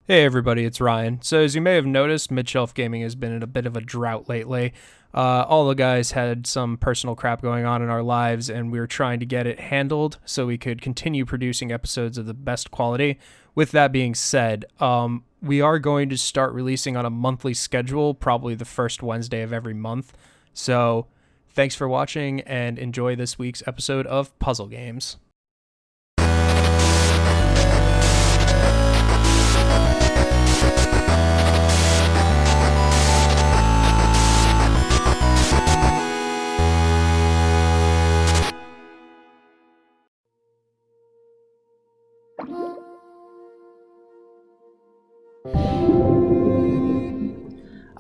Hey everybody, it's Ryan. So as you may have noticed, Midshelf Gaming has been in a bit of a drought lately. All the guys had some personal crap going on in our lives, and we were trying to get it handled so we could continue producing episodes of the best quality. With that being said, we are going to start releasing on a monthly schedule, probably the first Wednesday of every month. So thanks for watching and enjoy this week's episode of Puzzle Games.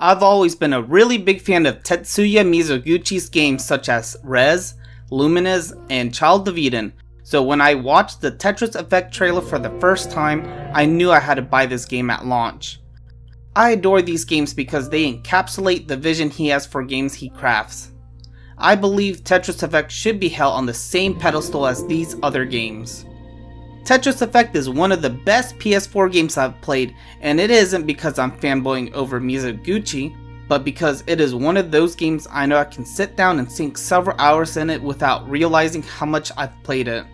I've always been a really big fan of Tetsuya Mizoguchi's games such as Rez, Lumines, and Child of Eden, so when I watched the Tetris Effect trailer for the first time, I knew I had to buy this game at launch. I adore these games because they encapsulate the vision he has for games he crafts. I believe Tetris Effect should be held on the same pedestal as these other games. Tetris Effect is one of the best PS4 games I've played, and it isn't because I'm fanboying over Mizoguchi, but because it is one of those games I know I can sit down and sink several hours in it without realizing how much I've played it.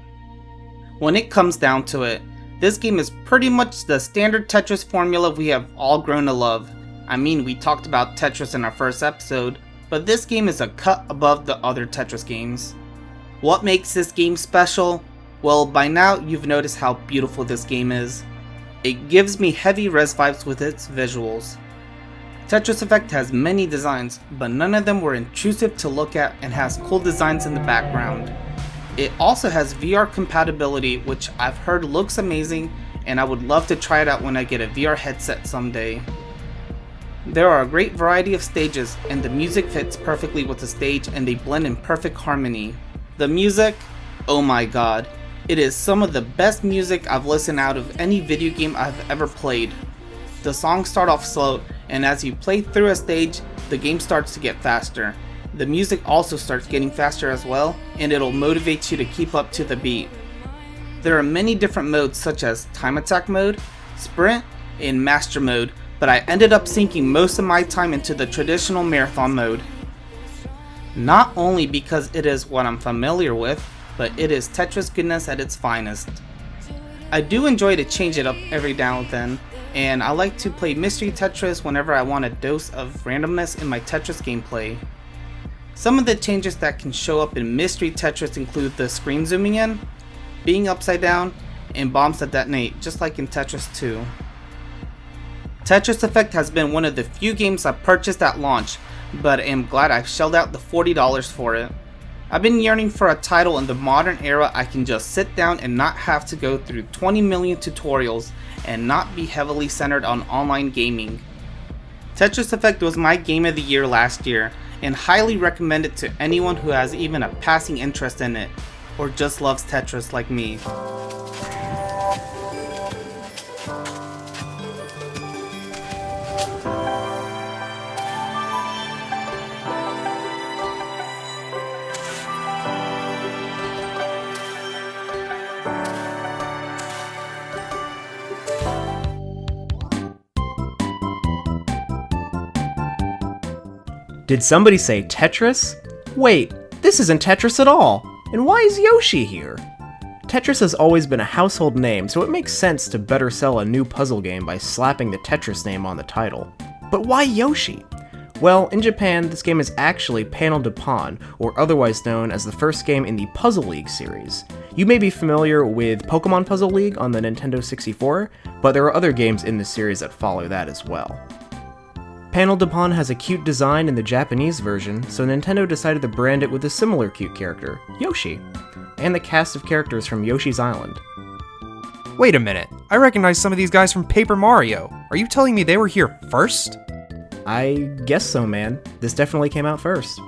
When it comes down to it, this game is pretty much the standard Tetris formula we have all grown to love. I mean, we talked about Tetris in our first episode, but this game is a cut above the other Tetris games. What makes this game special? Well, by now you've noticed how beautiful this game is. It gives me heavy Rez vibes with its visuals. Tetris Effect has many designs, but none of them were intrusive to look at and has cool designs in the background. It also has VR compatibility, which I've heard looks amazing, and I would love to try it out when I get a VR headset someday. There are a great variety of stages, and the music fits perfectly with the stage and they blend in perfect harmony. The music, oh my god. It is some of the best music I've listened out of any video game I've ever played. The songs start off slow, and as you play through a stage, the game starts to get faster. The music also starts getting faster as well, and it'll motivate you to keep up to the beat. There are many different modes such as Time Attack mode, Sprint, and Master mode, but I ended up sinking most of my time into the traditional Marathon mode. Not only because it is what I'm familiar with, but it is Tetris goodness at its finest. I do enjoy to change it up every now and then, and I like to play Mystery Tetris whenever I want a dose of randomness in my Tetris gameplay. Some of the changes that can show up in Mystery Tetris include the screen zooming in, being upside down, and bombs that detonate, just like in Tetris 2. Tetris Effect has been one of the few games I've purchased at launch, but am glad I shelled out the $40 for it. I've been yearning for a title in the modern era I can just sit down and not have to go through 20 million tutorials and not be heavily centered on online gaming. Tetris Effect was my game of the year last year, and highly recommend it to anyone who has even a passing interest in it, or just loves Tetris like me. Did somebody say Tetris? Wait, this isn't Tetris at all! And why is Yoshi here? Tetris has always been a household name, so it makes sense to better sell a new puzzle game by slapping the Tetris name on the title. But why Yoshi? Well, in Japan, this game is actually Panel de Pon, or otherwise known as the first game in the Puzzle League series. You may be familiar with Pokemon Puzzle League on the Nintendo 64, but there are other games in the series that follow that as well. Panel de Pon has a cute design in the Japanese version, so Nintendo decided to brand it with a similar cute character, Yoshi, and the cast of characters from Yoshi's Island. Wait a minute, I recognize some of these guys from Paper Mario. Are you telling me they were here first? I guess so, man. This definitely came out first.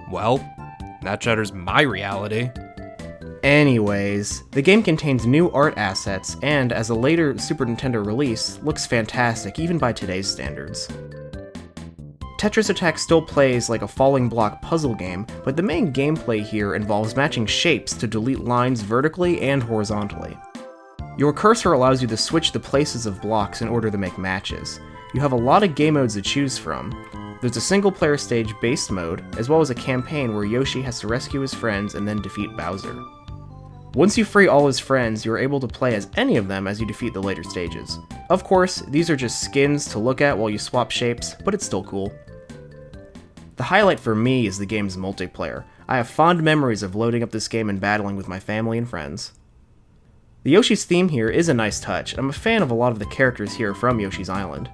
Well, that shatters my reality. Anyways, the game contains new art assets, and as a later Super Nintendo release, looks fantastic even by today's standards. Tetris Attack still plays like a falling block puzzle game, but the main gameplay here involves matching shapes to delete lines vertically and horizontally. Your cursor allows you to switch the places of blocks in order to make matches. You have a lot of game modes to choose from. There's a single-player stage-based mode, as well as a campaign where Yoshi has to rescue his friends and then defeat Bowser. Once you free all his friends, you are able to play as any of them as you defeat the later stages. Of course, these are just skins to look at while you swap shapes, but it's still cool. The highlight for me is the game's multiplayer. I have fond memories of loading up this game and battling with my family and friends. The Yoshi's theme here is a nice touch, and I'm a fan of a lot of the characters here from Yoshi's Island.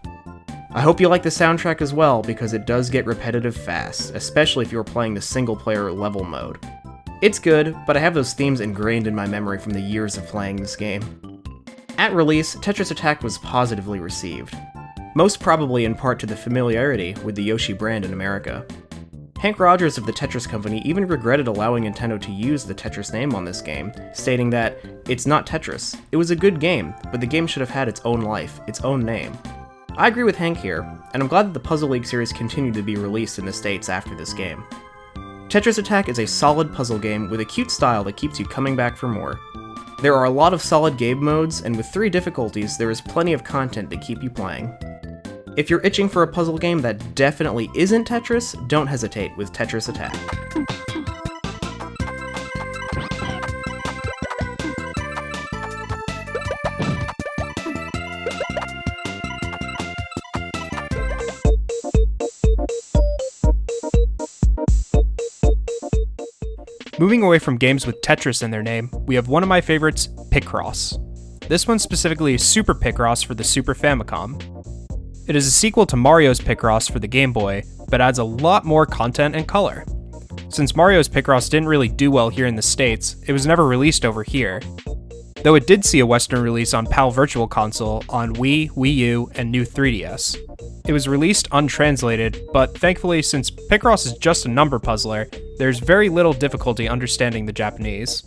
I hope you like the soundtrack as well, because it does get repetitive fast, especially if you're playing the single-player level mode. It's good, but I have those themes ingrained in my memory from the years of playing this game. At release, Tetris Attack was positively received, most probably in part to the familiarity with the Yoshi brand in America. Hank Rogers of the Tetris Company even regretted allowing Nintendo to use the Tetris name on this game, stating that, "It's not Tetris. It was a good game, but the game should have had its own life, its own name." I agree with Hank here, and I'm glad that the Puzzle League series continued to be released in the States after this game. Tetris Attack is a solid puzzle game with a cute style that keeps you coming back for more. There are a lot of solid game modes, and with 3 difficulties, there is plenty of content to keep you playing. If you're itching for a puzzle game that definitely isn't Tetris, don't hesitate with Tetris Attack. Moving away from games with Tetris in their name, we have one of my favorites, Picross. This one specifically is Super Picross for the Super Famicom. It is a sequel to Mario's Picross for the Game Boy, but adds a lot more content and color. Since Mario's Picross didn't really do well here in the States, it was never released over here. Though it did see a Western release on PAL Virtual Console on Wii, Wii U, and new 3DS. It was released untranslated, but thankfully since Picross is just a number puzzler, there's very little difficulty understanding the Japanese.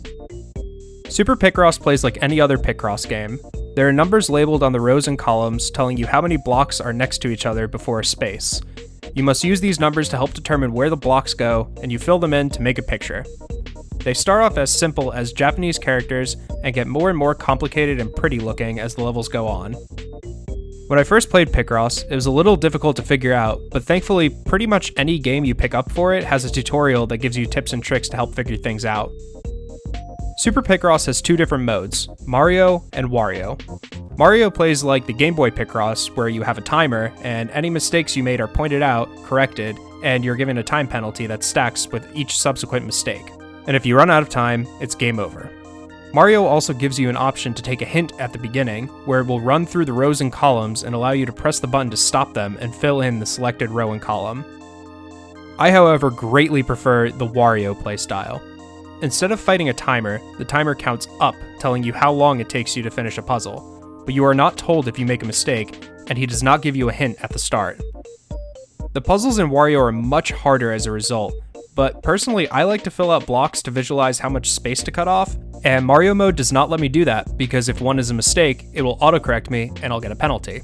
Super Picross plays like any other Picross game. There are numbers labeled on the rows and columns telling you how many blocks are next to each other before a space. You must use these numbers to help determine where the blocks go, and you fill them in to make a picture. They start off as simple as Japanese characters and get more and more complicated and pretty looking as the levels go on. When I first played Picross, it was a little difficult to figure out, but thankfully pretty much any game you pick up for it has a tutorial that gives you tips and tricks to help figure things out. Super Picross has 2 different modes, Mario and Wario. Mario plays like the Game Boy Picross, where you have a timer, and any mistakes you made are pointed out, corrected, and you're given a time penalty that stacks with each subsequent mistake. And if you run out of time, it's game over. Mario also gives you an option to take a hint at the beginning, where it will run through the rows and columns and allow you to press the button to stop them and fill in the selected row and column. I, however, greatly prefer the Wario playstyle. Instead of fighting a timer, the timer counts up, telling you how long it takes you to finish a puzzle, but you are not told if you make a mistake, and he does not give you a hint at the start. The puzzles in Wario are much harder as a result, but personally I like to fill out blocks to visualize how much space to cut off, and Mario mode does not let me do that, because if one is a mistake, it will autocorrect me and I'll get a penalty.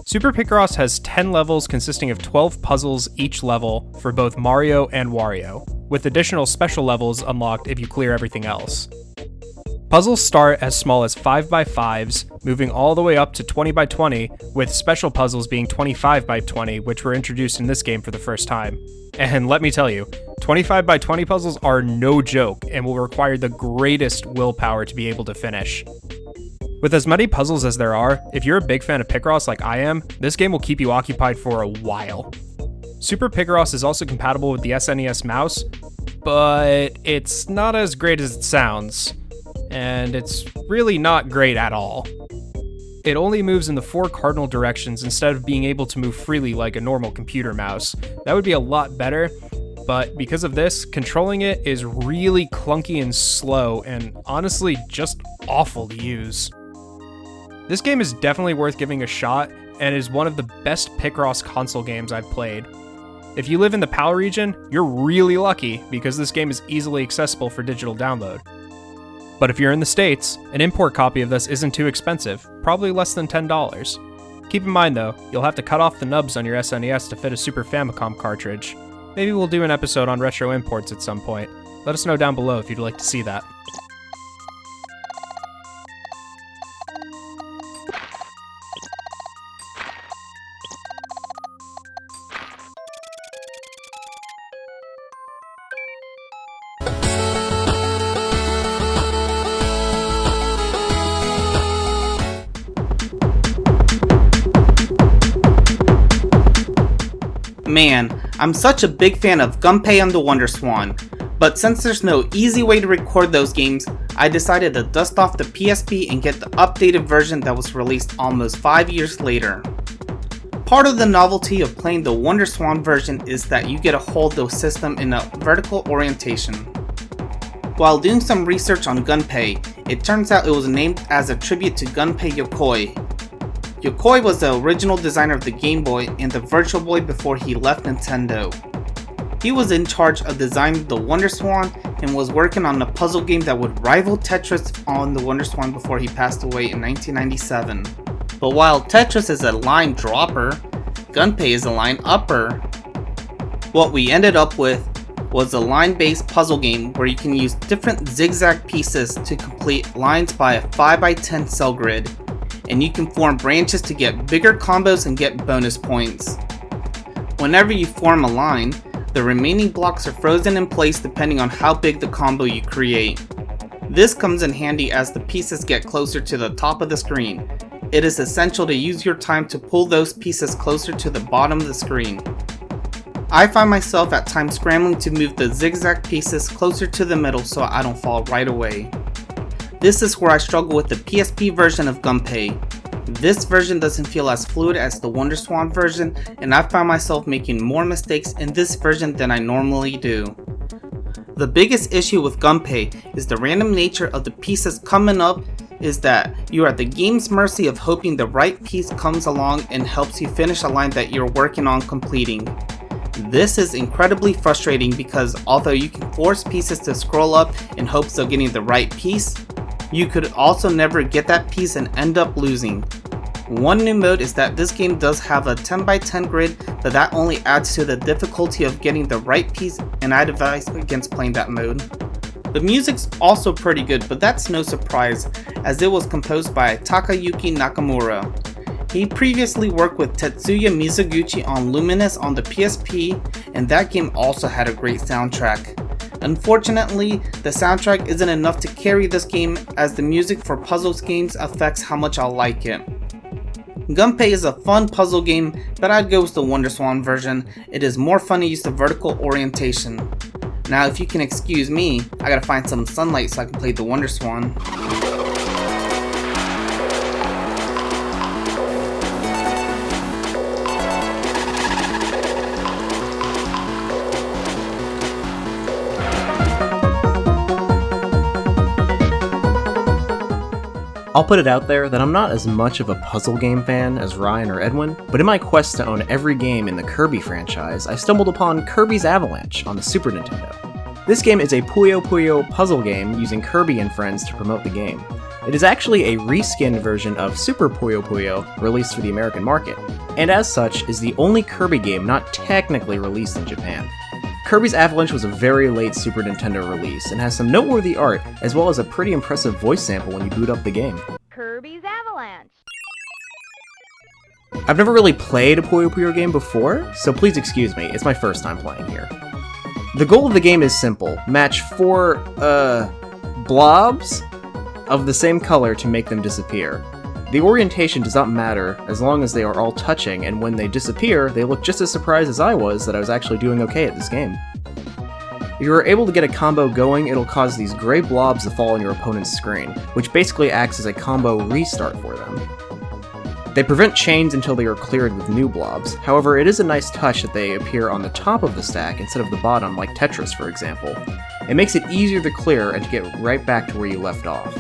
Super Picross has 10 levels consisting of 12 puzzles each level for both Mario and Wario, with additional special levels unlocked if you clear everything else. Puzzles start as small as 5x5s, moving all the way up to 20x20, with special puzzles being 25x20, which were introduced in this game for the first time. And let me tell you, 25x20 puzzles are no joke and will require the greatest willpower to be able to finish. With as many puzzles as there are, if you're a big fan of Picross like I am, this game will keep you occupied for a while. Super Picross is also compatible with the SNES mouse, but it's not as great as it sounds, and it's really not great at all. It only moves in the 4 cardinal directions instead of being able to move freely like a normal computer mouse. That would be a lot better, but because of this, controlling it is really clunky and slow, and honestly just awful to use. This game is definitely worth giving a shot, and is one of the best Picross console games I've played. If you live in the PAL region, you're really lucky, because this game is easily accessible for digital download. But if you're in the States, an import copy of this isn't too expensive, probably less than $10. Keep in mind though, you'll have to cut off the nubs on your SNES to fit a Super Famicom cartridge. Maybe we'll do an episode on retro imports at some point. Let us know down below if you'd like to see that. Man, I'm such a big fan of Gunpei and the Wonder Swan, but since there's no easy way to record those games, I decided to dust off the PSP and get the updated version that was released almost 5 years later. Part of the novelty of playing the Wonder Swan version is that you get to hold the system in a vertical orientation. While doing some research on Gunpei, it turns out it was named as a tribute to Gunpei Yokoi. Yokoi was the original designer of the Game Boy and the Virtual Boy before he left Nintendo. He was in charge of designing the Wonder Swan and was working on a puzzle game that would rival Tetris on the Wonder Swan before he passed away in 1997. But while Tetris is a line dropper, Gunpei is a line upper. What we ended up with was a line-based puzzle game where you can use different zigzag pieces to complete lines by a 5x10 cell grid, and you can form branches to get bigger combos and get bonus points. Whenever you form a line, the remaining blocks are frozen in place depending on how big the combo you create. This comes in handy as the pieces get closer to the top of the screen. It is essential to use your time to pull those pieces closer to the bottom of the screen. I find myself at times scrambling to move the zigzag pieces closer to the middle so I don't fall right away. This is where I struggle with the PSP version of Gunpei. This version doesn't feel as fluid as the Wonder Swan version, and I find myself making more mistakes in this version than I normally do. The biggest issue with Gunpei is the random nature of the pieces coming up is that you are at the game's mercy of hoping the right piece comes along and helps you finish a line that you're working on completing. This is incredibly frustrating because although you can force pieces to scroll up in hopes of getting the right piece, you could also never get that piece and end up losing. One new mode is that this game does have a 10x10 grid, but that only adds to the difficulty of getting the right piece, and I'd advise against playing that mode. The music's also pretty good, but that's no surprise as it was composed by Takayuki Nakamura. He previously worked with Tetsuya Mizuguchi on Luminous on the PSP, and that game also had a great soundtrack. Unfortunately, the soundtrack isn't enough to carry this game as the music for puzzles games affects how much I'll like it. Gunpei is a fun puzzle game, but I'd go with the Wonder Swan version. It is more fun to use the vertical orientation. Now if you can excuse me, I gotta find some sunlight so I can play the Wonder Swan. I'll put it out there that I'm not as much of a puzzle game fan as Ryan or Edwin, but in my quest to own every game in the Kirby franchise, I stumbled upon Kirbys Avalanche on the Super Nintendo. This game is a Puyo Puyo puzzle game using Kirby and friends to promote the game. It is actually a reskinned version of Super Puyo Puyo released for the American market, and as such is the only Kirby game not technically released in Japan. Kirbys Avalanche was a very late Super Nintendo release and has some noteworthy art as well as a pretty impressive voice sample when you boot up the game. Kirbys Avalanche. I've never really played a Puyo Puyo game before, so please excuse me, it's my first time playing here. The goal of the game is simple: match 4, blobs of the same color to make them disappear. The orientation does not matter as long as they are all touching, and when they disappear, they look just as surprised as I was that I was actually doing okay at this game. If you are able to get a combo going, it'll cause these gray blobs to fall on your opponent's screen, which basically acts as a combo restart for them. They prevent chains until they are cleared with new blobs. However, it is a nice touch that they appear on the top of the stack instead of the bottom, like Tetris for example. It makes it easier to clear and to get right back to where you left off.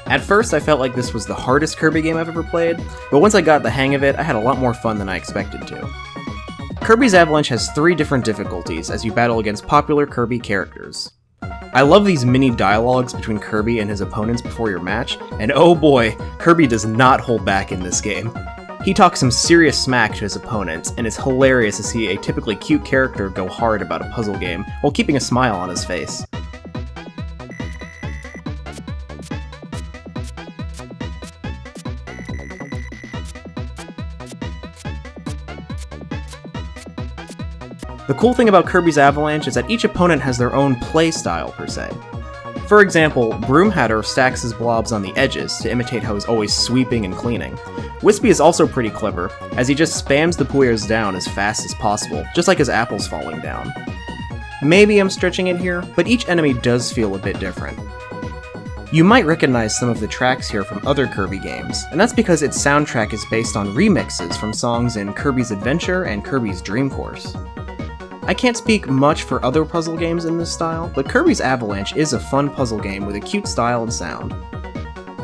At first, I felt like this was the hardest Kirby game I've ever played, but once I got the hang of it, I had a lot more fun than I expected to. Kirbys Avalanche has 3 different difficulties as you battle against popular Kirby characters. I love these mini dialogues between Kirby and his opponents before your match, and oh boy, Kirby does not hold back in this game. He talks some serious smack to his opponents, and it's hilarious to see a typically cute character go hard about a puzzle game while keeping a smile on his face. The cool thing about Kirbys Avalanche is that each opponent has their own play style per se. For example, Broomhatter stacks his blobs on the edges to imitate how he's always sweeping and cleaning. Wispy is also pretty clever, as he just spams the Puyos down as fast as possible, just like his apples falling down. Maybe I'm stretching it here, but each enemy does feel a bit different. You might recognize some of the tracks here from other Kirby games, and that's because its soundtrack is based on remixes from songs in Kirby's Adventure and Kirby's Dream Course. I can't speak much for other puzzle games in this style, but Kirbys Avalanche is a fun puzzle game with a cute style and sound.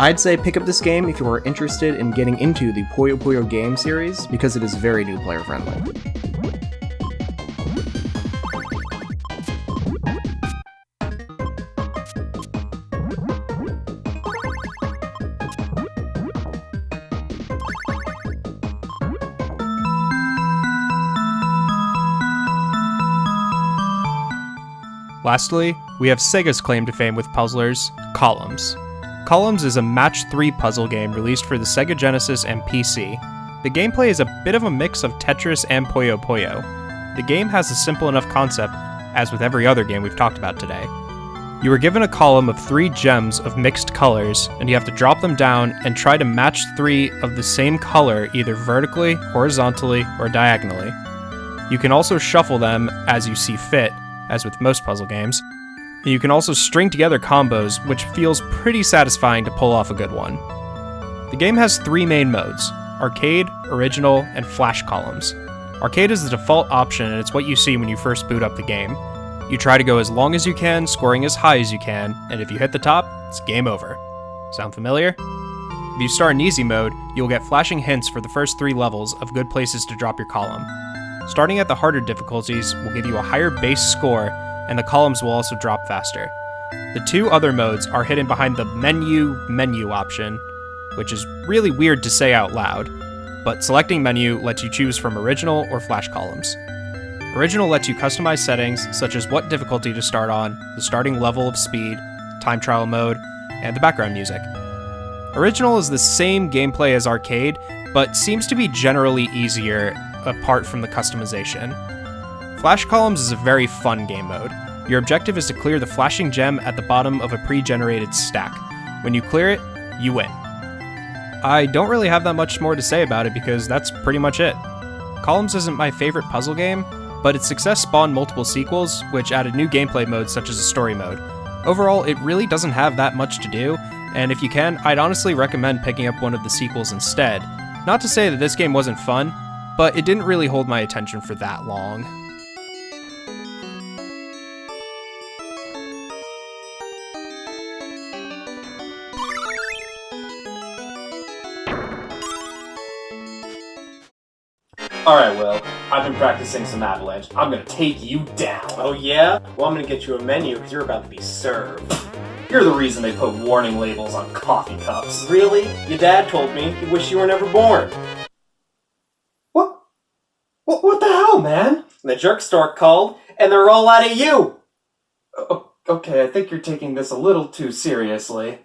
I'd say pick up this game if you are interested in getting into the Puyo Puyo game series, because it is very new player friendly. Lastly, we have Sega's claim to fame with puzzlers, Columns. Columns is a match 3 puzzle game released for the Sega Genesis and PC. The gameplay is a bit of a mix of Tetris and Puyo Puyo. The game has a simple enough concept, as with every other game we've talked about today. You are given a column of 3 gems of mixed colors, and you have to drop them down and try to match 3 of the same color either vertically, horizontally, or diagonally. You can also shuffle them as you see fit, as with most puzzle games. And you can also string together combos, which feels pretty satisfying to pull off a good one. The game has 3 main modes: Arcade, Original, and Flash Columns. Arcade is the default option, and it's what you see when you first boot up the game. You try to go as long as you can, scoring as high as you can, and if you hit the top, it's game over. Sound familiar? If you start in easy mode, you'll get flashing hints for the first 3 levels of good places to drop your column. Starting at the harder difficulties will give you a higher base score, and the columns will also drop faster. The 2 other modes are hidden behind the menu option, which is really weird to say out loud, but selecting menu lets you choose from original or flash columns. Original lets you customize settings such as what difficulty to start on, the starting level of speed, time trial mode, and the background music. Original is the same gameplay as Arcade, but seems to be generally easier apart from the customization. Flash Columns is a very fun game mode. Your objective is to clear the flashing gem at the bottom of a pre-generated stack. When you clear it, you win. I don't really have that much more to say about it because that's pretty much it. Columns isn't my favorite puzzle game, but its success spawned multiple sequels, which added new gameplay modes such as a story mode. Overall, it really doesn't have that much to do, and if you can, I'd honestly recommend picking up one of the sequels instead. Not to say that this game wasn't fun, but it didn't really hold my attention for that long. Alright, Will. I've been practicing some Avalanche. I'm gonna take you down. Oh yeah? Well, I'm gonna get you a menu because you're about to be served. You're the reason they put warning labels on coffee cups. Really? Your dad told me he wished you were never born. What the hell, man? The jerk store called, and they're all out of you! Okay, I think you're taking this a little too seriously.